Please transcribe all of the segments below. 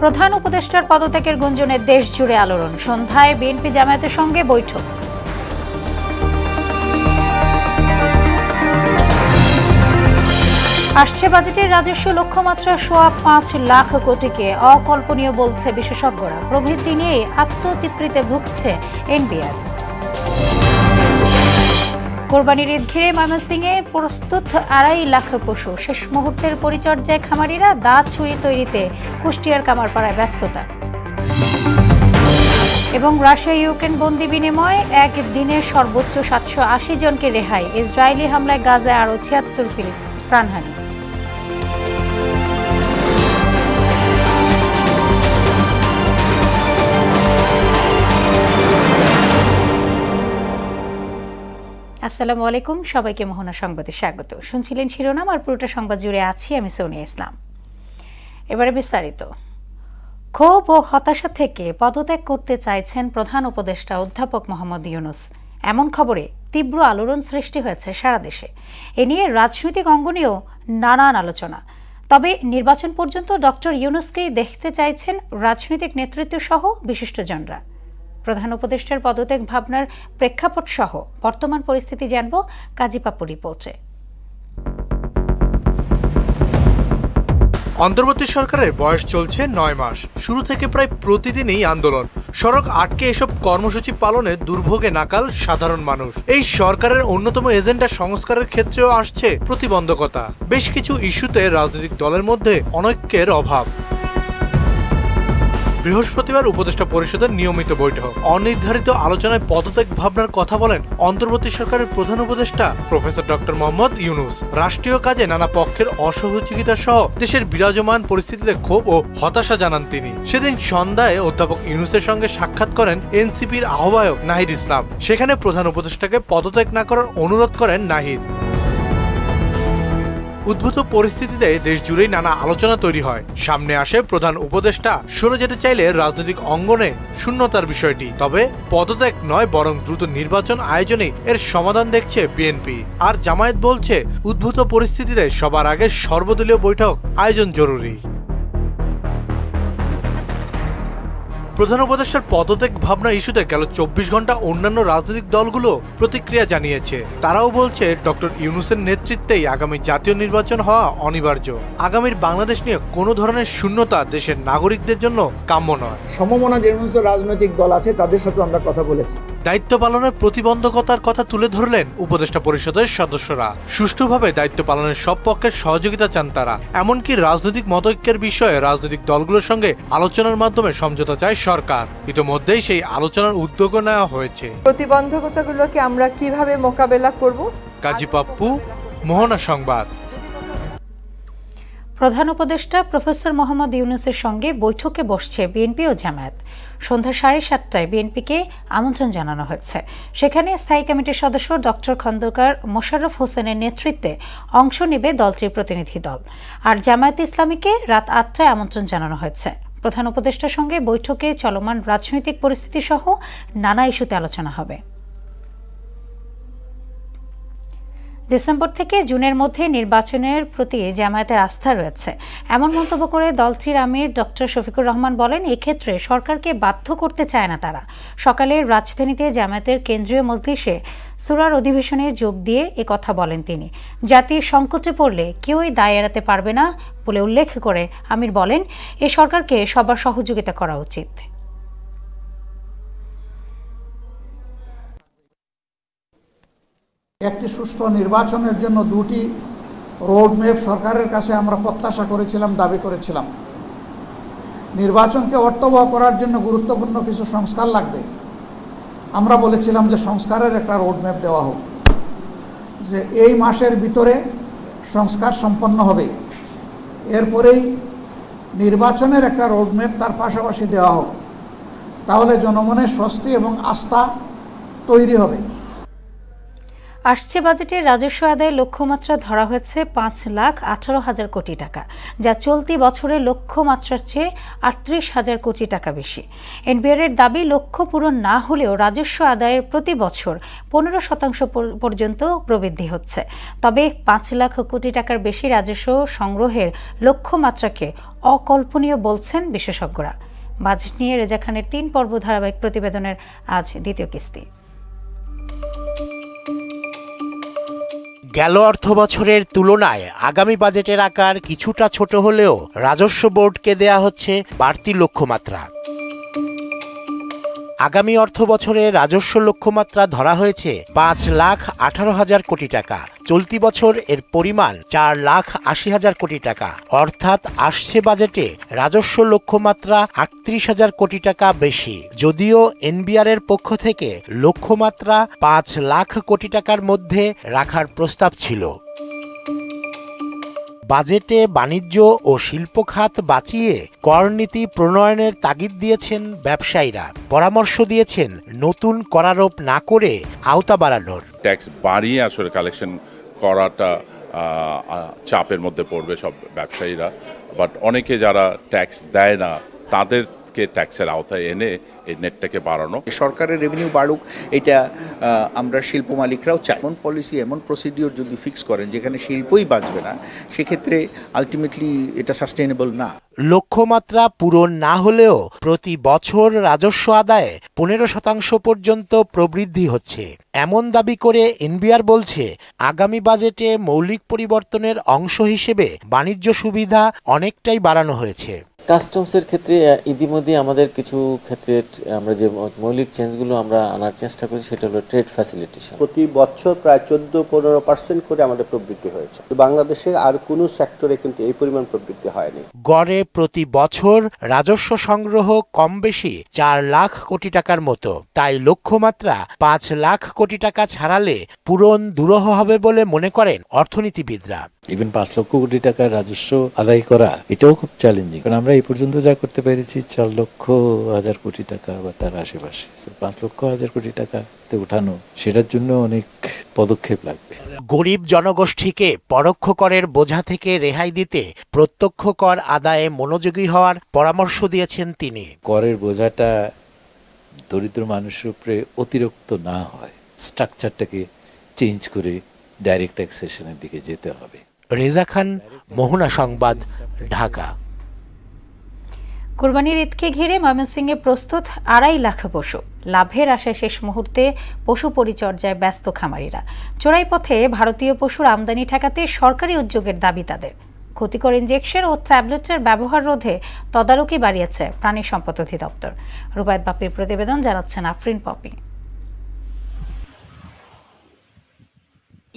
প্রধান উপদেষ্টার পদত্যাগের গুঞ্জনে দেশ জুড়ে আলোড়ন। সন্ধ্যায় বিএনপি জামায়াতের সঙ্গে বৈঠক। আসছে বাজেটের রাজস্ব লক্ষ্যমাত্রা ৫.৫ লাখ কোটিকে অকল্পনীয় বলছে বিশেষজ্ঞরা। প্রবৃদ্ধি নিয়ে আত্মতৃপ্তিতে ভুগছে এনবিআর। কোরবানির ঈদ ঘিরে ময়মনসিংহে প্রস্তুত ২.৫ লাখ পশু। শেষ মুহূর্তের পরিচর্যায় খামারিরা দাঁত ছুরি তৈরিতে কুষ্টিয়ার কামারপাড়ায় ব্যস্ততা। এবং রাশিয়া ইউক্রেন বন্দি বিনিময় একদিনে সর্বোচ্চ ৭৮০ জনকে রেহাই। ইসরায়েলি হামলায় গাজায় আরও ৭৬ প্রাণহানি। আসসালামু আলাইকুম, সবাইকে মোহনা সংবাদে স্বাগত। শুনছিলেন শিরোনাম, আর পুরোটা সংবাদ জুড়ে আছি আমি সোনিয়া ইসলাম। এবারে বিস্তারিত। ক্ষোভ ও হতাশা থেকে পদত্যাগ করতে চাইছেন প্রধান উপদেষ্টা অধ্যাপক মোহাম্মদ ইউনূস। এমন খবরে তীব্র আলোড়ন সৃষ্টি হয়েছে সারা দেশে। এ নিয়ে রাজনৈতিক অঙ্গনেও নানান আলোচনা। তবে নির্বাচন পর্যন্ত ডক্টর ইউনূসকেই দেখতে চাইছেন রাজনৈতিক নেতৃত্ব সহ বিশিষ্টজনরা। প্রধান উপদেষ্টার পদত্যাগ ভাবনার প্রেক্ষাপট সহ বর্তমান পরিস্থিতি জানব কাজী পাপ্পু রিপোর্টে। অন্তর্বর্তী সরকারের বয়স চলছে ৯ মাস। শুরু থেকে প্রায় প্রতিদিনই আন্দোলন, সড়ক আটকে এসব কর্মসূচি পালনে দুর্ভোগে নাকাল সাধারণ মানুষ। এই সরকারের অন্যতম এজেন্ডা সংস্কারের ক্ষেত্রেও আসছে প্রতিবন্ধকতা। বেশ কিছু ইস্যুতে রাজনৈতিক দলের মধ্যে অনৈক্যের অভাব। বৃহস্পতিবার উপদেষ্টা পরিষদের নিয়মিত বৈঠক। অনির্ধারিত আলোচনায় পদত্যাগ ভাবনার কথা বলেন অন্তর্বর্তী সরকারের প্রধান উপদেষ্টা প্রফেসর ডক্টর মোহাম্মদ ইউনূস। রাষ্ট্রীয় কাজে নানা পক্ষের অসহযোগিতা সহ দেশের বিরাজমান পরিস্থিতিতে ক্ষোভ ও হতাশা জানান তিনি। সেদিন সন্ধ্যায় অধ্যাপক ইউনূসের সঙ্গে সাক্ষাৎ করেন এনসিপির আহ্বায়ক নাহিদ ইসলাম। সেখানে প্রধান উপদেষ্টাকে পদত্যাগ না করার অনুরোধ করেন নাহিদ। উদ্ভূত পরিস্থিতিতে দেশ জুড়েই নানা আলোচনা তৈরি হয়। সামনে আসে প্রধান উপদেষ্টা সরে যেতে চাইলে রাজনৈতিক অঙ্গনে শূন্যতার বিষয়টি। তবে পদত্যাগ নয়, বরং দ্রুত নির্বাচন আয়োজনে এর সমাধান দেখছে বিএনপি। আর জামায়াত বলছে উদ্ভূত পরিস্থিতিতে সবার আগে সর্বদলীয় বৈঠক আয়োজন জরুরি। প্রধান উপদেষ্টার পদত্যাগ ভাবনা ইস্যুতে গেল ২৪ ঘন্টা অন্যান্য রাজনৈতিক দলগুলো প্রতিক্রিয়া জানিয়েছে। তারাও বলছে ডক্টর ইউনূসের নেতৃত্বেই আগামী জাতীয় নির্বাচন হওয়া অনিবার্য। আগামীর বাংলাদেশ নিয়ে কোনো ধরনের শূন্যতা দেশের নাগরিকদের জন্য কাম্য নয়। সমমনা যে সমস্ত রাজনৈতিক দল আছে তাদের সাথে আমরা কথা বলেছি। দায়িত্ব পালনের প্রতিবন্ধকতার কথা তুলে ধরলেন উপদেষ্টা পরিষদের সদস্যরা। সুষ্ঠুভাবে দায়িত্ব পালনের সব পক্ষের সহযোগিতা চান তারা। এমনকি রাজনৈতিক মতৈক্যের বিষয়ে রাজনৈতিক দলগুলোর সঙ্গে আলোচনার মাধ্যমে সমঝোতা চায় সরকার। ইতিমধ্যেই সেই আলোচনার উদ্যোগ নেওয়া হয়েছে। প্রতিবন্ধকতাগুলোকে আমরা কিভাবে মোকাবেলা করব। কাজী পাপ্পু, মোহনা সংবাদ। প্রধান উপদেষ্টা প্রফেসর মোহাম্মদ ইউনূসের সঙ্গে বৈঠকে বসছে বিএনপি ও জামায়াত। সন্ধ্যা ৭:৩০টায় বিএনপিকে আমন্ত্রণ জানানো হয়েছে। সেখানে স্থায়ী কমিটির সদস্য ডক্টর খন্দকার মোশাররফ হোসেনের নেতৃত্বে অংশ নেবে দলটির প্রতিনিধি দল। আর জামায়াতে ইসলামীকে রাত ৮টায় আমন্ত্রণ জানানো হয়েছে। প্রধান উপদেষ্টার সঙ্গে বৈঠকে চলমান রাজনৈতিক পরিস্থিতি সহ নানা ইস্যুতে আলোচনা হবে। ডিসেম্বর থেকে জুনের মধ্যে নির্বাচনের প্রতি জামায়াতের আস্থা রয়েছে, এমন মন্তব্য করে দলটির আমির ডক্টর শফিকুর রহমান বলেন, এক্ষেত্রে সরকারকে বাধ্য করতে চায় না তারা। সকালে রাজধানীতে জামায়াতের কেন্দ্রীয় মজলিসে সূরার অধিবেশনে যোগ দিয়ে একথা বলেন তিনি। জাতির সংকটে পড়লে কেউই দায় এড়াতে পারবে না বলে উল্লেখ করে আমির বলেন, এ সরকারকে সবার সহযোগিতা করা উচিত। একটি সুষ্ঠু নির্বাচনের জন্য দুটি রোডম্যাপ সরকারের কাছে আমরা প্রত্যাশা করেছিলাম, দাবি করেছিলাম। নির্বাচনকে অর্থবহ করার জন্য গুরুত্বপূর্ণ কিছু সংস্কার লাগবে। আমরা বলেছিলাম যে সংস্কারের একটা রোডম্যাপ দেওয়া হোক, যে এই মাসের ভিতরে সংস্কার সম্পন্ন হবে। এরপরেই নির্বাচনের একটা রোডম্যাপ তার পাশাপাশি দেওয়া হোক, তাহলে জনমনের স্বস্তি এবং আস্থা তৈরি হবে। আসছে বাজেটে রাজস্ব আদায়ের লক্ষ্যমাত্রা ধরা হয়েছে 5,18,000 কোটি টাকা, যা চলতি বছরের লক্ষ্যমাত্রার চেয়ে 38,000 কোটি টাকা বেশি। এনবিআর এর দাবি, লক্ষ্য পূরণ না হলেও রাজস্ব আদায়ের প্রতি বছর 15% পর্যন্ত প্রবৃদ্ধি হচ্ছে। তবে 5 লাখ কোটি টাকার বেশি রাজস্ব সংগ্রহের লক্ষ্যমাত্রাকে অকল্পনীয় বলছেন বিশেষজ্ঞরা। বাজেট নিয়ে রেজা খানের 3 পর্ব ধারাবাহিক প্রতিবেদনের আজ দ্বিতীয় কিস্তি। গেল অর্থবছরের তুলনায় আগামী বাজেটের আকার কিছুটা ছোট হলেও রাজস্ব বোর্ডকে দেয়া হচ্ছে বাড়তি লক্ষ্যমাত্রা। আগামী অর্থবছরে রাজস্ব লক্ষ্যমাত্রা ধরা হয়েছে 5,18,000 কোটি টাকা। চলতি বছর এর পরিমাণ 4,80,000 কোটি টাকা, অর্থাৎ আসছে বাজেটে রাজস্ব লক্ষ্যমাত্রা 38,000 কোটি টাকা বেশি। যদিও এনবিআর এর পক্ষ থেকে লক্ষ্যমাত্রা 5 লাখ কোটি টাকার মধ্যে রাখার প্রস্তাব ছিল। বাজেটে বাণিজ্য ও শিল্প খাত বাঁচিয়ে করনীতি প্রণয়নের তাগিদ দিয়েছেন ব্যবসায়ীরা। পরামর্শ দিয়েছেন নতুন করারোপ না করে আওতা বাড়ানোর। ট্যাক্স বাড়িয়ে আসলে কালেকশন করাটা চাপের মধ্যে পড়বে সব ব্যবসায়ীরা, বাট অনেকে যারা ট্যাক্স দেয় না তাদেরকে ট্যাক্সের আওতায় এনে এই নেটটাকে বাড়ানো। সরকারের রেভিনিউ বাড়ুক, এটা আমরা শিল্প মালিকরাও চাই। এমন পলিসি, এমন প্রসিডিওর যদি ফিক্স করেন যেখানে শিল্পই বাঁচবে না, সেক্ষেত্রে আলটিমেটলি এটা সাস্টেইনেবল না। লক্ষ্যমাত্রা পূরণ না হলেও প্রতি বছর রাজস্ব আদায়ে 15% পর্যন্ত প্রবৃদ্ধি হচ্ছে, এমন দাবি করে এনবিআর বলছে আগামী বাজেটে মৌলিক পরিবর্তনের অংশ হিসেবে বাণিজ্য সুবিধা অনেকটাই বাড়ানো হয়েছে। কাস্টমসের ক্ষেত্রে ইতিমধ্যে আমাদের কিছু ক্ষেত্রে আমরা যে মৌলিক চেঞ্জগুলো আমরা আনার চেষ্টা করি সেটা হলো ট্রেড ফ্যাসিলিটেশন। প্রতি বছর প্রায় 14-15% করে আমাদের প্রবৃদ্ধি হয়েছে। বাংলাদেশের আর কোনো সেক্টরে কিন্তু এই পরিমাণ প্রবৃদ্ধি হয়নি। গড়ে প্রতি বছর রাজস্ব সংগ্রহ কম বেশি 4 লাখ কোটি টাকার মতো। তাই লক্ষ্যমাত্রা 5 লাখ কোটি টাকা ছাড়ালে পূরণ দুরূহ হবে বলে মনে করেন অর্থনীতিবিদরা। ইভেন 5 লক্ষ কোটি টাকার রাজস্ব আদায় করা এটাও খুব চ্যালেঞ্জিং, কারণ আমরা এই পর্যন্ত যা করতে পেরেছি 4 লক্ষ হাজার কোটি টাকা বা তার আশেপাশে। 5 লক্ষ হাজার কোটি টাকাতে উঠানো, সেটার জন্য অনেক পদক্ষেপ লাগবে। গরিব জনগোষ্ঠীকে পরোক্ষ করের বোঝা থেকে রেহাই দিতে প্রত্যক্ষ কর আদায়ে মনোযোগী হওয়ার পরামর্শ দিয়েছেন তিনি। করের বোঝাটা দরিদ্র মানুষের উপরে অতিরিক্ত না হয়, স্ট্রাকচারটাকে চেঞ্জ করে ডাইরেক্ট ট্যাক্সেশনের দিকে যেতে হবে। রেজা খান, মোহনা সংবাদ, ঢাকা। কুরবানির ঈদকে ঘিরে ময়মনসিংহে প্রস্তুত 2.5 লাখ পশু। লাভের আশায় শেষ মুহূর্তে পশু পরিচর্যায় ব্যস্ত খামারিরা। চোরাই পথে ভারতীয় পশুর আমদানি ঠেকাতে সরকারি উদ্যোগের দাবি তাদের। ক্ষতিকর ইনজেকশন ও ট্যাবলেটের ব্যবহার রোধে তদারকি বাড়িয়েছে প্রাণী সম্পদ অধিদপ্তর। রুবায়েত বাপির প্রতিবেদন, জানাচ্ছেন আফরিন পপি।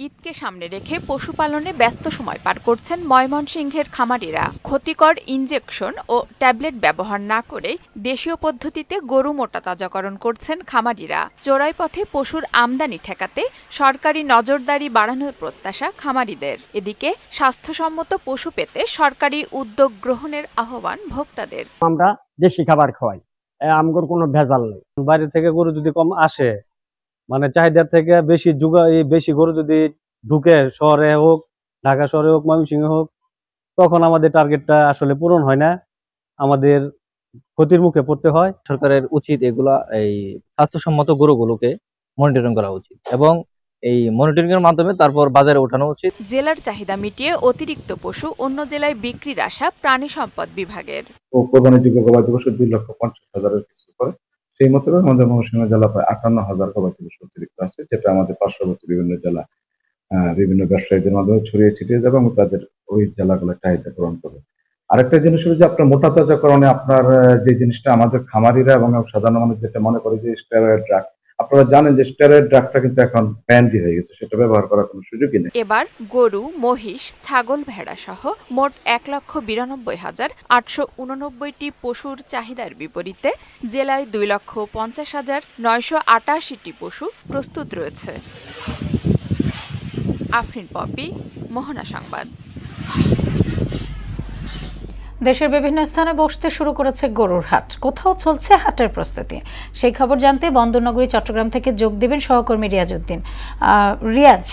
ঈদকে সামনে রেখে পশুপালনে ব্যস্ত সময় পার করছেন ময়মনসিংহের খামারিরা। ক্ষতিকর ইনজেকশন ও ট্যাবলেট ব্যবহার না করে দেশীয় পদ্ধতিতে গরু মোটা তাজাকরণ করছেন খামারিরা। চোরাই পথে পশুর আমদানি ঠেকাতে সরকারি নজরদারি বাড়ানোর প্রত্যাশা খামারিদের। এদিকে স্বাস্থ্যসম্মত পশু পেতে সরকারি উদ্যোগ গ্রহণের আহ্বান ভোক্তাদের। আমরা দেশি খাবার খাওয়াই, আমগর কোনো ভেজাল নেই। বাইরে থেকে গরু যদি কম আসে, মানে চাহিদার থেকে বেশি গরু যদি ঢুকে, শহরে হোক, ঢাকা শহরে হোক, ময়মনসিংহে হোক, তখন আমাদের টার্গেটটা আসলে পূরণ হয় না, আমাদের ক্ষতির মুখে পড়তে হয়। সরকারের উচিত এগুলা এই স্বাস্থ্যসম্মত গরুগুলোকে মনিটরিং করা উচিত এবং এই মনিটরিং এর মাধ্যমে তারপর বাজারে ওঠানো উচিত। জেলার চাহিদা মিটিয়ে অতিরিক্ত পশু অন্য জেলায় বিক্রির আশা প্রাণী সম্পদ বিভাগের। কোরবানিযোগ্য গবাদি পশু 2,50,000 কিছু করে, সেই মতো আমাদের ময়মনসিংহ জেলা প্রায় 58,000 গবাদি পশু অতিরিক্ত আছে, যেটা আমাদের পার্শ্ববর্তী বিভিন্ন জেলা বিভিন্ন ব্যবসায়ীদের মাধ্যমে ছড়িয়ে ছিটিয়ে যাবে এবং তাদের ওই জেলাগুলোর চাহিদা পূরণ করবে। আরেকটা জিনিস হলো যে আপনার মোটা তাজাকরণে আপনার যে জিনিসটা আমাদের খামারিরা এবং সাধারণ মানুষ যেটা মনে করে যে স্টেরয়েড ড্রাগ, আপনারা জানেন যে স্টেরয়েড ড্রাগটা কিন্তু এখন ব্যান্ড হয়ে গেছে, সেটা ব্যবহার করার কোনো সুযোগই নেই। এবার গরু, মহিষ, ছাগল, ভেড়া সহ মোট 1,92,889টি পশুর চাহিদার বিপরীতে জেলায় 2,50,988টি পশু প্রস্তুত রয়েছে। আফরিন পপি, মোহনা সংবাদ। দেশের বিভিন্ন স্থানে বসতে শুরু করেছে গরুর হাট, কোথাও চলছে হাটের প্রস্তুতি। সেই খবর জানতে বন্দরনগরী চট্টগ্রাম থেকে যোগ দেবেন সহকর্মী রিয়াজ উদ্দিন। রিয়াজ,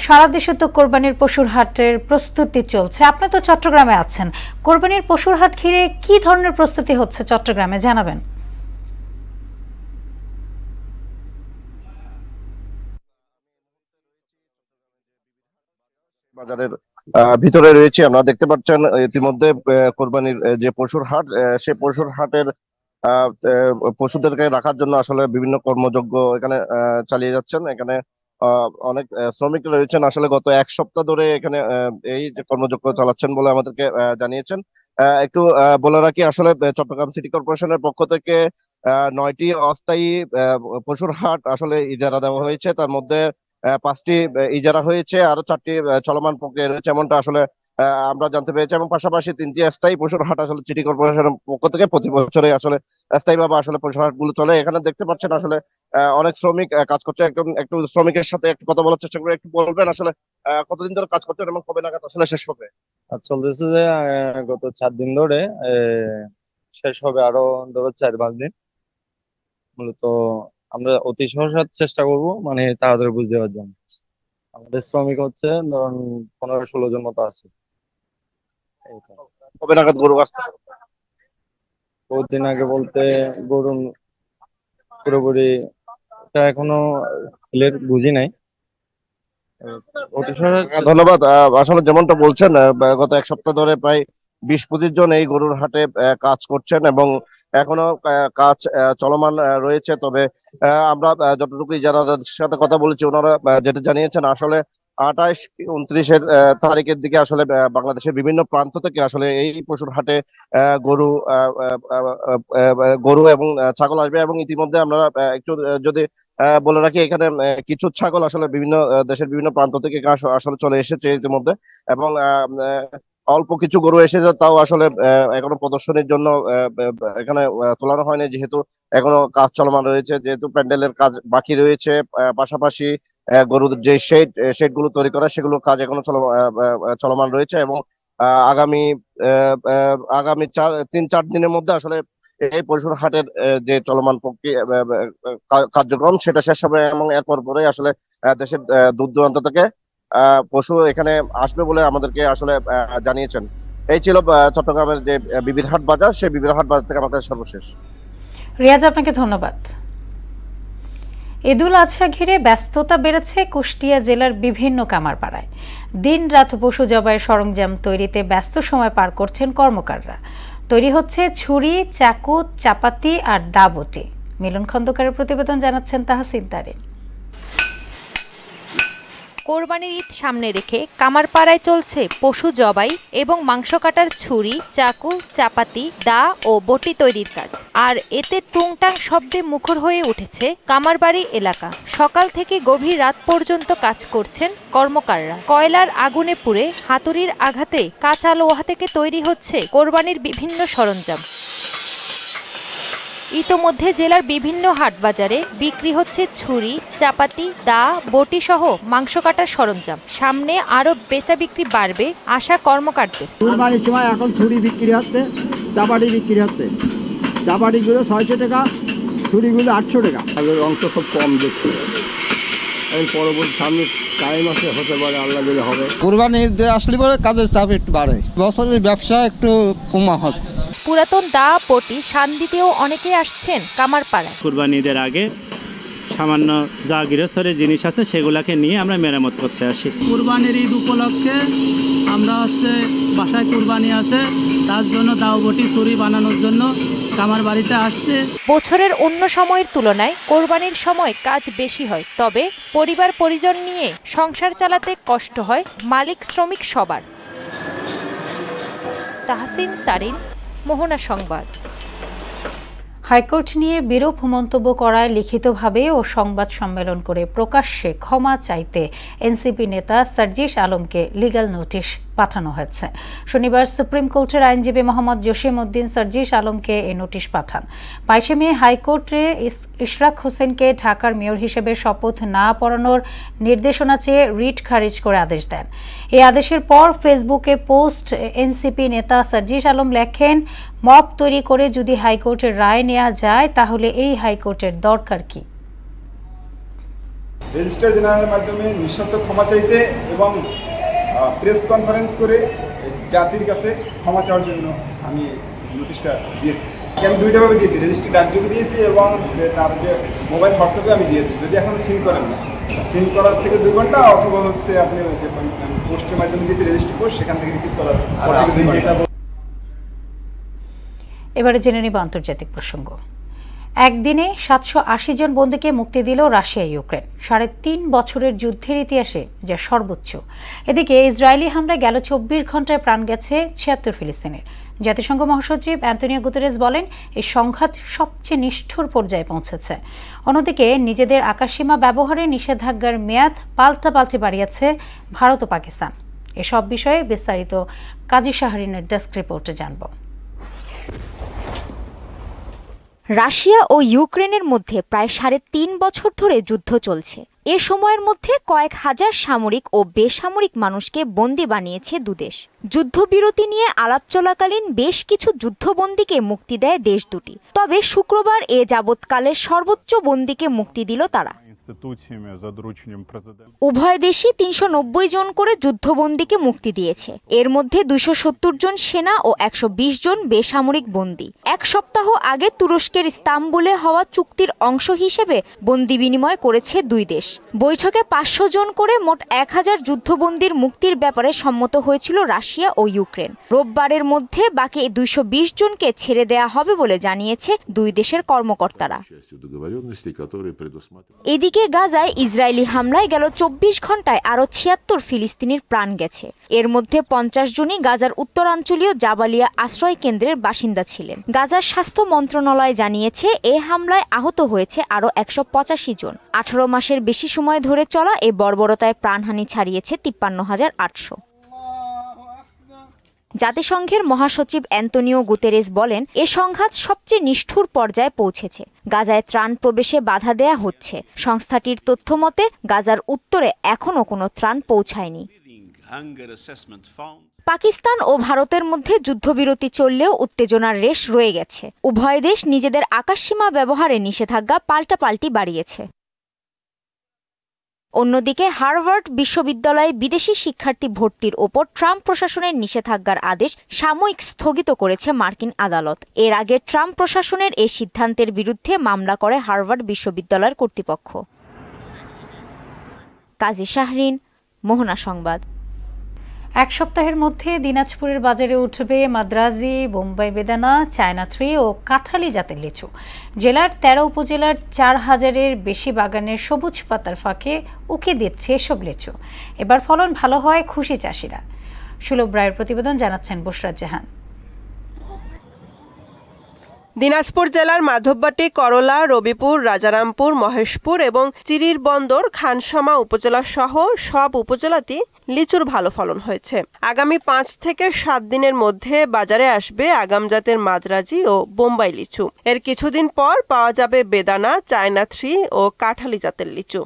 সারা দেশে তো কোরবানির পশুর হাটের প্রস্তুতি চলছে, আপনি তো চট্টগ্রামে আছেন, কোরবানির পশুর হাট ঘিরে কি ধরনের প্রস্তুতি হচ্ছে চট্টগ্রামে জানাবেন। বাজারের ভিতরে রয়েছে, আমরা দেখতে পাচ্ছেন ইতিমধ্যে কোরবানির যে পশুর হাট, সে পশুর হাটের পশুদেরকে রাখার জন্য আসলে বিভিন্ন কর্মযজ্ঞ এখানে চালিয়ে যাচ্ছেন। এখানে অনেক শ্রমিক রয়েছেন, আসলে গত এক সপ্তাহ ধরে এখানে এই যে কর্মযজ্ঞ চালাচ্ছেন বলে আমাদেরকে জানিয়েছেন। একটু বলে রাখি, আসলে চট্টগ্রাম সিটি কর্পোরেশনের পক্ষ থেকে 9টি অস্থায়ী পশুর হাট আসলে ইজারা দেওয়া হয়েছে, তার মধ্যে 5টি ইজারা হয়েছে, আরো 4টি চলমান প্রক্রিয়া রয়েছে, এমনটা আসলে আমরা জানতে পেরেছি। এবং পাশাপাশি 3টি স্থায়ী পশুর হাট আসলে সিটি কর্পোরেশনের পক্ষ থেকে প্রতি বছরে আসলে স্থায়ীভাবে আসলে পশুর হাট গুলো চলে। এখানে দেখতে পাচ্ছেন আসলে অনেক শ্রমিক কাজ করছে। একটু শ্রমিকের সাথে একটু কথা বলার চেষ্টা করে, একটু বলবেন আসলে কতদিন ধরে কাজ করছেন এবং কবে নাগাদ আসলে শেষ হবে? চলতেছে যে গত 4 দিন ধরে, শেষ হবে আরো ধরো 4-5 দিন। মূলত আমরা অতি সহসাত চেষ্টা করব, মানে তাড়াতাড়ি বুঝতে দেওয়ার জন্য। আমাদের শ্রমিক হচ্ছে ধরুন 15-16 জন মতো আছে। কবে নাগাদ গরু আসতে? বহুদিন আগে বলতে গরু পুরোপুরি এখনো বুঝি নাই। ধন্যবাদ। আসলে যেমনটা বলছেন, গত এক সপ্তাহ ধরে প্রায় 20-25 জন এই গরুর হাটে কাজ করছেন এবং এখনো কাজ চলমান রয়েছে। তবে আমরা যতটুকু যারা সাথে কথা বলেছি, ওনারা যেটা জানিয়েছেন আসলে 28-29 তারিখের দিকে আসলে বাংলাদেশের বিভিন্ন প্রান্ত থেকে আসলে এই পশুর হাটে গরু এবং ছাগল আসবে। এবং ইতিমধ্যে আমরা একটু যদি বলে রাখি, এখানে কিছু ছাগল আসলে বিভিন্ন দেশের বিভিন্ন প্রান্ত থেকে আসলে চলে এসেছে ইতিমধ্যে, এবং অল্প কিছু গরু এসেছে, তাও আসলে এখনো প্রদর্শনীর জন্য এখানে তোলানো হয়নি, যেহেতু এখনো কাজ চলমান রয়েছে, যেহেতু প্যান্ডেলের কাজ বাকি রয়েছে। পাশাপাশি গরুর যে শেড গুলো তৈরি করা, সেগুলো কাজ এখনো চলমান রয়েছে। এবং আগামী 3-4 দিনের মধ্যে আসলে এই পশুর হাটের যে চলমান প্রক্রিয়া কার্যক্রম সেটা শেষ হবে, এবং এরপর পরে আসলে দেশের দূর দূরান্ত থেকে পশু এখানে আসবে বলে আমাদেরকে আসলে জানিয়েছেন। এই ছিল চট্টগ্রামের যে বিবির হাট বাজার, সেই বিবির হাট বাজার থেকে আমাদের সর্বশেষ। রিয়াজ, আপনাকে ধন্যবাদ। ঈদুল আজহা ঘিরে ব্যস্ততা বেড়েছে কুষ্টিয়া জেলার বিভিন্ন কামারপাড়ায়। দিন রাত পশু জবাইয়ের সরঞ্জাম তৈরিতে ব্যস্ত সময় পার করছেন কর্মকাররা। তৈরি হচ্ছে ছুরি, চাকু, চাপাতি আর দাবটি। মিলন খন্দকারের প্রতিবেদন জানাচ্ছেন তাহসিন তারিন। কোরবানির ঈদ সামনে রেখে কামারপাড়ায় চলছে পশু জবাই এবং মাংস কাটার ছুরি, চাকু, চাপাতি, দা ও বটি তৈরির কাজ। আর এতে টুংটাং শব্দে মুখর হয়ে উঠেছে কামারবাড়ি এলাকা। সকাল থেকে গভীর রাত পর্যন্ত কাজ করছেন কর্মকাররা। কয়লার আগুনে পুড়ে হাতুড়ির আঘাতে কাঁচা লোহা থেকে তৈরি হচ্ছে কোরবানির বিভিন্ন সরঞ্জাম। ইতোমধ্যে জেলার বিভিন্ন হাট বাজারে বিক্রি হচ্ছে ছুরি, চাপাতি, দা, বটি সহ মাংস কাটার সরঞ্জাম। সামনে আরো বেচা বিক্রি বাড়বে আশা কর্মকারদের। কুরবানির সময় এখন ছুরি বিক্রি হচ্ছে, চাপাটি বিক্রি হচ্ছে। চাপাটিগুলো 600 টাকা, ছুরিগুলো 800 টাকা। আগের অংশ খুব কম দেখছি, পরবর্তী সামনে টাইম আছে, হতে পারে আল্লাহ দিলে হবে। কুরবানি আসলে পরে কাজের চাপ একটু বাড়ে, বছরের ব্যবসা একটু কমা হচ্ছে। পুরাতন দা, বটি শান দিতেও অনেকে আসছেন কামারপাড়ায়। কুরবানি ঈদের আগে সামান্য যা গৃহস্থের জিনিস আছে সেগুলাকে নিয়ে আমরা মেরামত করতে আসি। কুরবানির ঈদ উপলক্ষে আমরা বাসায় কুরবানি আছে, তার জন্য দাও বটি ছুরি বানানোর জন্য কামার বাড়িতে আসছে। বছরের অন্য সময়ের তুলনায় কোরবানির সময় কাজ বেশি হয়, তবে পরিবার পরিজন নিয়ে সংসার চালাতে কষ্ট হয় মালিক শ্রমিক সবার। তাহসিন তারিন, মোহনা সংবাদ। হাইকোর্ট নিয়ে বিরূপ মন্তব্য করায় লিখিতভাবে ও সংবাদ সম্মেলন করে প্রকাশ্যে ক্ষমা চাইতে এনসিপি নেতা সার্জিস আলমকে লিগ্যাল নোটিশ পাঠানো হয়েছে। শনিবার সুপ্রিম কোর্টের আইনজীবী মোহাম্মদ জসিম উদ্দিন সার্জিস আলমকে এই নোটিশ পাঠান। 22 মে হাইকোর্টে ইশরাক হোসেনকে ঢাকার মেয়র হিসেবে শপথ না পড়ানোর নির্দেশনা চেয়ে রিট খারিজ করে আদেশ দেন। এই আদেশের পর ফেসবুকে পোস্ট এনসিপি নেতা সার্জিস আলম লেখেন, মব তৈরি করে যদি হাইকোর্টের রায় নেওয়া যায় তাহলে এই হাইকোর্টের দরকার কি? রেজিস্ট্রার জেনারেলের মাধ্যমে নিঃশর্ত ক্ষমা চাইতে এবং প্রেস কনফারেন্স করে জাতির কাছে ক্ষমা চাওয়ার জন্য আমি নোটিশটা দিয়েছি। আমি দুইটাভাবে দিয়েছি, রেজিস্ট্রি ডাকযোগে দিয়েছি এবং তার যে মোবাইল হোয়াটসঅ্যাপে আমি দিয়েছি। যদি এখনো সিন করেন না, সিন করার থেকে 2 ঘন্টা অথবা হচ্ছে আপনি পোস্টের মাধ্যমে দিয়েছি রেজিস্ট্রি পোস্ট, সেখান থেকে রিসিভ করার পর থেকে 2 ঘন্টা। এবারে জেনে নিব আন্তর্জাতিক প্রসঙ্গ। একদিনে 780 জন বন্দীকে মুক্তি দিল রাশিয়া ইউক্রেন, 3.5 বছরের যুদ্ধের ইতিহাসে যা সর্বোচ্চ। এদিকে ইসরায়েলি হামলায় গেল 24 ঘন্টায় প্রাণ গেছে 76 ফিলিস্তিনের। জাতিসংঘ মহাসচিব অ্যান্তোনিও গুতেরেস বলেন, এই সংঘাত সবচেয়ে নিষ্ঠুর পর্যায়ে পৌঁছেছে। অন্যদিকে নিজেদের আকাশসীমা ব্যবহারে নিষেধাজ্ঞার মেয়াদ পাল্টাপাল্টি বাড়িয়েছে ভারত ও পাকিস্তান। এসব বিষয়ে বিস্তারিত কাজী শাহরিনের ডেস্ক রিপোর্টে জানব। রাশিয়া ও ইউক্রেনের মধ্যে প্রায় 3.5 বছর ধরে যুদ্ধ চলছে। এ সময়ের মধ্যে কয়েক হাজার সামরিক ও বেসামরিক মানুষকে বন্দী বানিয়েছে দুদেশ। যুদ্ধবিরতি নিয়ে আলাপ চলাকালীন বেশ কিছু যুদ্ধবন্দীকে মুক্তি দেয় দেশ দুটি। তবে শুক্রবার এ যাবৎকালের সর্বোচ্চ বন্দীকে মুক্তি দিল তারা। উভয় দেশই 390 জন করে যুদ্ধবন্দীকে মুক্তি দিয়েছে। এর মধ্যে 270 জন সেনা ও 120 জন বেসামরিক বন্দী। 1 সপ্তাহ আগে তুরস্কের ইস্তাম্বুলে হওয়া চুক্তির অংশ হিসেবে বন্দী বিনিময় করেছে দুই দেশ। বৈঠকে 500 জন করে মোট 1000 যুদ্ধবন্দীর মুক্তির ব্যাপারে সম্মত হয়েছিল রাশিয়া ও ইউক্রেন। রোববারের মধ্যে বাকি 220 জনকে ছেড়ে দেয়া হবে বলে জানিয়েছে দুই দেশের কর্মকর্তারা। এদিকে গাজায় ইসরায়েলি হামলায় গেল 24 ঘন্টায় আরও 76 ফিলিস্তিনির প্রাণ গেছে। এর মধ্যে 50 জনই গাজার উত্তরাঞ্চলীয় জাবালিয়া আশ্রয় কেন্দ্রের বাসিন্দা ছিলেন। গাজার স্বাস্থ্য মন্ত্রণালয় জানিয়েছে, এ হামলায় আহত হয়েছে আরও 185 জন। 18 মাসের বেশি সময় ধরে চলা এ বর্বরতায় প্রাণহানি ছাড়িয়েছে 53,800। জাতিসংঘের মহাসচিব অ্যান্তোনিও গুতেরেস বলেন, এ সংঘাত সবচেয়ে নিষ্ঠুর পর্যায়ে পৌঁছেছে। গাজায় ত্রাণ প্রবেশে বাধা দেয়া হচ্ছে। সংস্থাটির তথ্য মতে গাজার উত্তরে এখনও কোনো ত্রাণ পৌঁছায়নি। পাকিস্তান ও ভারতের মধ্যে যুদ্ধবিরতি চললেও উত্তেজনার রেশ রয়ে গেছে। উভয় দেশ নিজেদের আকাশসীমা ব্যবহারে নিষেধাজ্ঞা পাল্টাপাল্টি বাড়িয়েছে। অন্যদিকে হার্ভার্ড বিশ্ববিদ্যালয়ে বিদেশি শিক্ষার্থী ভর্তির ওপর ট্রাম্প প্রশাসনের নিষেধাজ্ঞার আদেশ সাময়িক স্থগিত করেছে মার্কিন আদালত। এর আগে ট্রাম্প প্রশাসনের এই সিদ্ধান্তের বিরুদ্ধে মামলা করে হার্ভার্ড বিশ্ববিদ্যালয়ের কর্তৃপক্ষ। কাজী শাহরিন, মোহনা সংবাদ। 1 সপ্তাহের মধ্যে দিনাজপুরের বাজারে উঠবে মাদ্রাজি, বোম্বাই বেদানা, চায়না থ্রি ও কাঁঠালি জাতের লিচু। জেলার 13 উপজেলার 4000-এর বেশি বাগানের সবুজ পাতার ফাঁকে উকি দিচ্ছে এসব লিচু। এবার ফলন ভালো হয় খুশি চাষিরা। সুলভ রায়ের প্রতিবেদন, জানাচ্ছেন বুশরাত জাহান। দিনাজপুর জেলার মাধববাটি, করলা, রবিপুর, রাজারামপুর, মহেশপুর এবং চিরির বন্দর, খানসামা উপজেলা সহ সব উপজেলাতেই লিচুর ভালো ফলন হয়েছে। আগামী 5 থেকে 7 দিনের মধ্যে বাজারে আসবে আগাম জাতের মাদ্রাজি ও বোম্বাই লিচু। এর কিছুদিন পর পাওয়া যাবে বেদানা, চায়না থ্রি ও কাঁঠালি জাতের লিচু।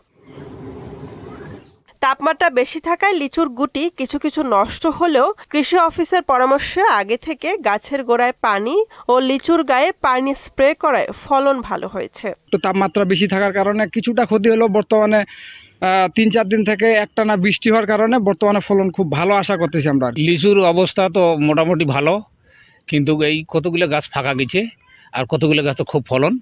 তাপমাত্রা বেশি থাকায় লিচুর গুটি কিছু কিছু নষ্ট হলেও কৃষি অফিসের পরামর্শে আগে থেকে গাছের গোড়ায় পানি ও লিচুর গায়ে পানি স্প্রে করায় ফলন ভালো হয়েছে। তাপমাত্রা বেশি থাকার কারণে কিছুটা ক্ষতি হলো। বর্তমানে 3-4 দিন থেকে একটানা বৃষ্টি হওয়ার কারণে বর্তমানে ফলন খুব ভালো আশা করতেছি আমরা। লিচুর অবস্থা তো মোটামুটি ভালো, কিন্তু এই কতগুলো গাছ ফাঁকা গেছে আর কতগুলো গাছ খুব ফলন,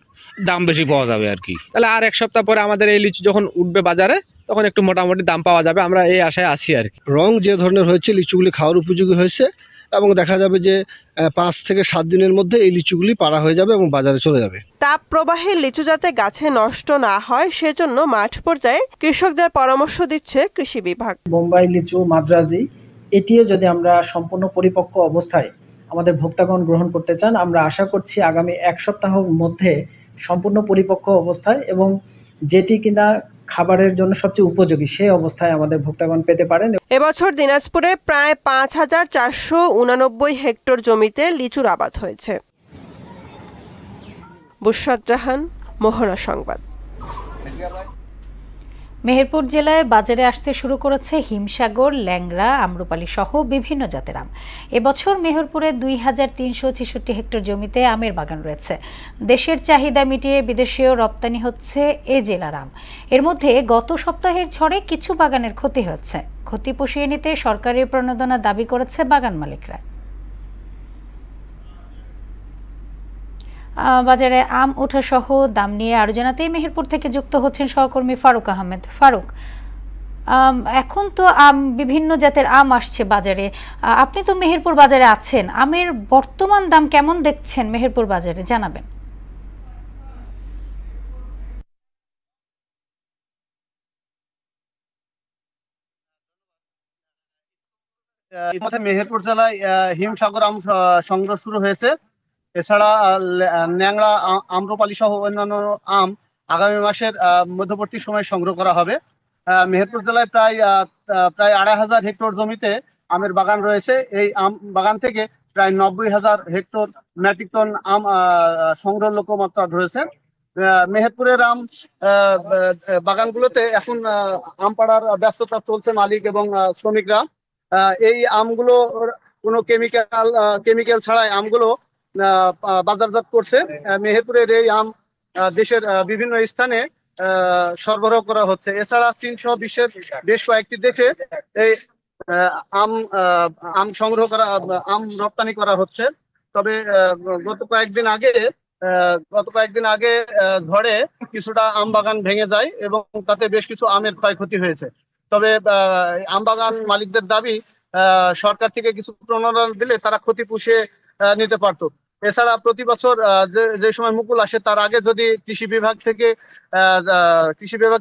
দাম বেশি পাওয়া যাবে আর কি। তাহলে আর 1 সপ্তাহ পরে আমাদের এই লিচু যখন উঠবে বাজারে তখন একটু মোটামুটি দাম পাওয়া যাবে, আমরা এই আশায় আছি আর কি। রং যে ধরনের হয়েছে লিচুগুলি খাওয়ার উপযোগী হয়েছে এবং দেখা যাবে যে 5 থেকে 7 দিনের মধ্যে এই লিচুগুলি পাড়া হয়ে যাবে এবং বাজারে চলে যাবে। তাপ প্রবাহে লিচু যাতে গাছে নষ্ট না হয় সেজন্য মাঠ পর্যায়ে কৃষকদের পরামর্শ দিচ্ছে কৃষি বিভাগ। বোম্বাই লিচু, মাদ্রাজি, এটিও যদি আমরা সম্পূর্ণ পরিপক্ক অবস্থায় আমাদের ভোক্তাগণ গ্রহণ করতে চান, আমরা আশা করছি আগামী 1 সপ্তাহের মধ্যে সম্পূর্ণ পরিপক্ক অবস্থায় এবং যেটি কিনা খাবারের জন্য সবচেয়ে উপযোগী সেই অবস্থায় আমাদের ভোক্তাগণ পেতে পারেন। এবছর দিনাজপুরে প্রায় ৫,৪৮৯ হেক্টর জমিতে লিচুর আবাদ হয়েছে। বুশরাত জাহান, মোহনা সংবাদ। মেহেরপুর জেলায় বাজারে আসতে শুরু করেছে হিমসাগর, ল্যাংড়া, আম্রপালি সহ বিভিন্ন জাতের আম। এবছর মেহেরপুরে ২,৩৬৬ হেক্টর জমিতে আমের বাগান রয়েছে। দেশের চাহিদা মিটিয়ে বিদেশেও রপ্তানি হচ্ছে এ জেলার আম। এর মধ্যে গত সপ্তাহের ঝড়ে কিছু বাগানের ক্ষতি হচ্ছে। ক্ষতি পুষিয়ে নিতে সরকারের প্রণোদনা দাবি করেছে বাগান মালিকরা। বাজারে আম ওঠা সহ দাম নিয়ে আরো জানাতেই মেহেরপুর থেকে যুক্ত হচ্ছেন সহকর্মী ফারুক আহমেদ। ফারুক, এখন তো বিভিন্ন জাতের আম আসছে বাজারে, আপনি তো মেহেরপুর বাজারে আছেন, আমের বর্তমান দাম কেমন দেখছেন মেহেরপুর বাজারে, জানাবেন। মেহেরপুর জেলায় হিমসাগর আম সংগ্রহ শুরু হয়েছে। এছাড়া ন্যাংড়া, আম্রপালি সহ অন্যান্য আম আগামী মাসের মধ্যবর্তী সময় সংগ্রহ করা হবে। মেহেরপুর জেলায় প্রায় ২,৫০০ হেক্টর জমিতে আমের বাগান রয়েছে। এই আম বাগান থেকে প্রায় ৯০,০০০ হেক্টর মেট্রিক টন আম সংগ্রহ লক্ষ্যমাত্রা রয়েছে। মেহেরপুরের আম বাগানগুলোতে এখন আম পাড়ার ব্যস্ততা চলছে মালিক এবং শ্রমিকরা। এই আমগুলো কোনো কেমিক্যাল ছাড়াই আমগুলো বাজারজাত করছে। মেহেরপুরের এই আম দেশের বিভিন্ন স্থানে সরবরাহ করা হচ্ছে। এছাড়া চীন সহ বিশ্বের বেশ কয়েকটি দেশে এই আম সংগ্রহ করা, আম রপ্তানি করা হচ্ছে। তবে গত কয়েকদিন আগে ঝড়ে কিছুটা আম বাগান ভেঙে যায় এবং তাতে বেশ কিছু আমের ক্ষয়ক্ষতি হয়েছে। তবে আম বাগান মালিকদের দাবি সরকার থেকে কিছু প্রণোদনা দিলে তারা ক্ষতি পুষিয়ে নিতে পারত। এছাড়া প্রতি বছর যে সময় মুকুল আসে তার আগে যদি কৃষি বিভাগ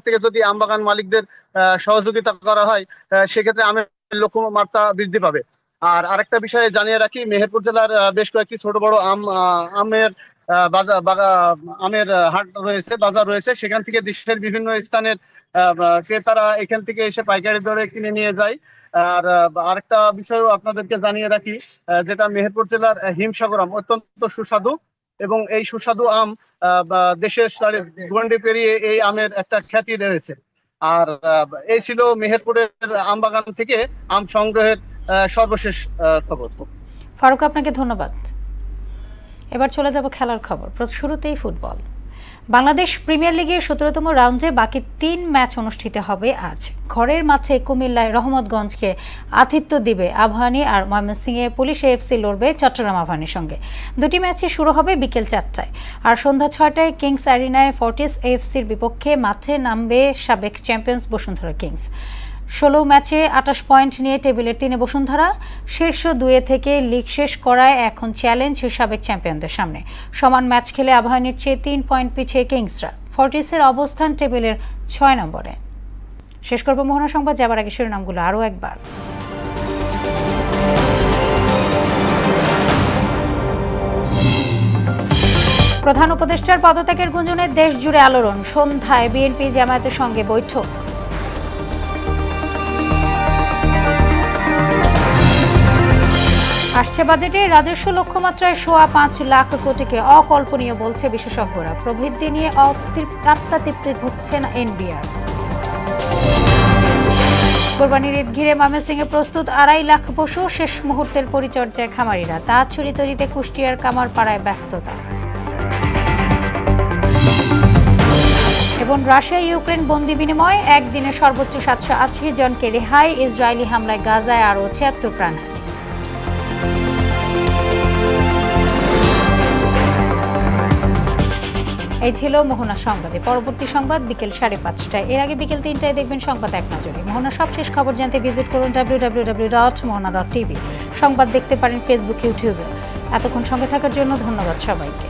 থেকে যদি আম বাগান মালিকদের সহযোগিতা করা হয়, সেক্ষেত্রে আমের লক্ষ্যমাত্রা বৃদ্ধি পাবে। আর আরেকটা বিষয়ে জানিয়ে রাখি, মেহেরপুর জেলার বেশ কয়েকটি ছোট বড় আমের হাট রয়েছে, বাজার রয়েছে। সেখান থেকে দেশের বিভিন্ন স্থানের ক্রেতারা এখান থেকে এসে পাইকারি দরে কিনে নিয়ে যায়। আর আরেকটা বিষয়ও আপনাদেরকে জানিয়ে রাখি, যেটা মেহেরপুর জেলার হিমসাগর আম অত্যন্ত সুস্বাদু এবং এই সুস্বাদু আম দেশের গণ্ডি পেরিয়ে এই আমের একটা খ্যাতি রয়েছে। আর এই ছিল মেহেরপুরের আম বাগান থেকে আম সংগ্রহের সর্বশেষ খবর। ফারুক, আপনাকে ধন্যবাদ। এবার চলে যাব খেলার খবর। শুরুতেই ফুটবল। বাংলাদেশ প্রিমিয়ার লিগের ১৭তম রাউন্ডে বাকি ৩ ম্যাচ অনুষ্ঠিত হবে আজ। ঘরের মাঠে কুমিল্লায় রহমতগঞ্জকে আতিথ্য দিবে আবাহনী, আর ময়মনসিংহে পুলিশ এফসি লড়বে চট্টগ্রাম আবাহনীর সঙ্গে। দুটি ম্যাচই শুরু হবে বিকেল ৪টায়। আর সন্ধ্যা ৬টায় কিংস অ্যারিনায় ফর্টিস এফসির বিপক্ষে মাঠে নামবে সাবেক চ্যাম্পিয়ন্স বসুন্ধরা কিংস। ১৬ ম্যাচে ২৮ পয়েন্ট নিয়ে টেবিলের ৩-এ বসুন্ধরা। শীর্ষ ২ থেকে লিগ শেষ করায় এখন চ্যালেঞ্জ সাবেক চ্যাম্পিয়নদের সামনে। সমান ম্যাচ খেলে আবাহনীর চেয়ে ৩ পয়েন্ট পিছিয়ে কিংসরা। ফর্টিসের অবস্থান টেবিলের ৬ নম্বরে। শেষ করব মোহনা সংবাদ, যাবার আগে শিরোনামগুলো আরও একবার। প্রধান উপদেষ্টার পদত্যাগের গুঞ্জনে দেশ জুড়ে আলোড়ন। সন্ধ্যায় বিএনপি জামায়াতের সঙ্গে বৈঠক। আসছে বাজেটে রাজস্ব লক্ষ্যমাত্রায় ৫.৫ লাখ কোটিকে অকল্পনীয় বলছে বিশেষজ্ঞরা। প্রবৃদ্ধি নিয়ে আত্মতৃপ্তি ঘুরছে না এনবিআর। কোরবানির ঈদ ঘিরে ময়মনসিংহে প্রস্তুত ২.৫ লাখ পশু। শেষ মুহূর্তের পরিচর্যায় খামারিরা। তা ছুরি তৈরিতে কুষ্টিয়ার কামারপাড়ায় ব্যস্ততা। এবং রাশিয়া ইউক্রেন বন্দি বিনিময়, একদিনে সর্বোচ্চ ৭৮০ জনকে রেহাই। ইসরায়েলি হামলায় গাজায় আরও ৭৬ প্রাণহানি। এই ছিল মোহনা সংবাদে। পরবর্তী সংবাদ বিকেল ৫:৩০। এর আগে বিকেল ৩টায় দেখবেন সংবাদ এক নজরে। মোহনা সবশেষ খবর জানতে ভিজিট করুন www.mohana.tv। সংবাদ দেখতে পারেন ফেসবুক, ইউটিউবে। এতক্ষণ সঙ্গে থাকার জন্য ধন্যবাদ সবাইকে।